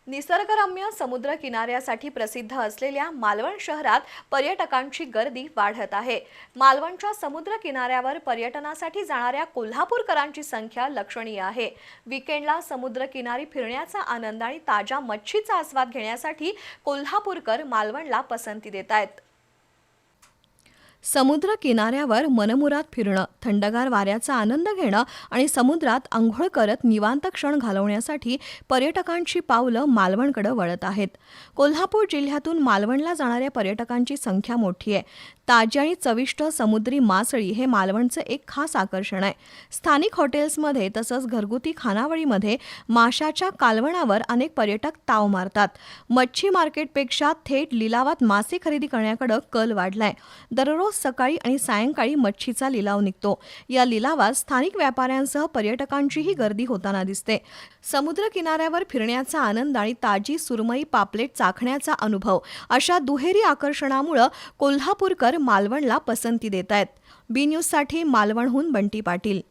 निसर्गरम्य समुद्र किनाऱ्यासाठी प्रसिद्ध असलेल्या मालवण शहरात पर्यटकांची गर्दी वाढत आहे। मालवणच्या समुद्र किनाऱ्यावर पर्यटनासाठी जाणाऱ्या कोल्हापूरकरांची संख्या लक्षणीय आहे। वीकेंडला समुद्र किनारी फिरण्याचा आनंद आणि ताज्या मच्छीचा आस्वाद घेण्यासाठी कोल्हापूरकर मालवणला पसंती देत आहेत। समुद्र किनाऱ्यावर मनमुराद फिरणं, थंडगार वाऱ्याचा आनंद घेणं आणि समुद्रात अंघोळ करत निवांत क्षण घालवण्यासाठी पर्यटकांची पावलं मालवणकडे वळत आहेत। कोल्हापूर जिल्ह्यातून मालवणला जाणाऱ्या पर्यटकांची संख्या मोठी आहे। ताजी आणि चविष्ट समुद्री मासळी हे मालवणचं एक खास आकर्षण आहे। स्थानिक हॉटेल्समध्ये तसंच घरगुती खानावळीमध्ये माशाच्या कालवणावर अनेक पर्यटक ताव मारतात। मच्छी मार्केटपेक्षा थेट लिलावात मासे खरेदी करण्याकडे कल वाढलाय। दररोज सकाळी आणि सायंकाळी मच्छीचा लिलाव निघतो। या लिलावात स्थानिक व्यापाऱ्यांसह पर्यटकांचीही गर्दी होताना दिसते। समुद्र किनाऱ्यावर फिरण्याचा आनंद आणि ताजी सुरमई पापलेट चाखण्याचा अनुभव अशा दुहेरी आकर्षणामुळे कोल्हापूरकर मालवणला पसंती देत आहेत। बी न्यूजसाठी मालवणहून बंटी पाटील।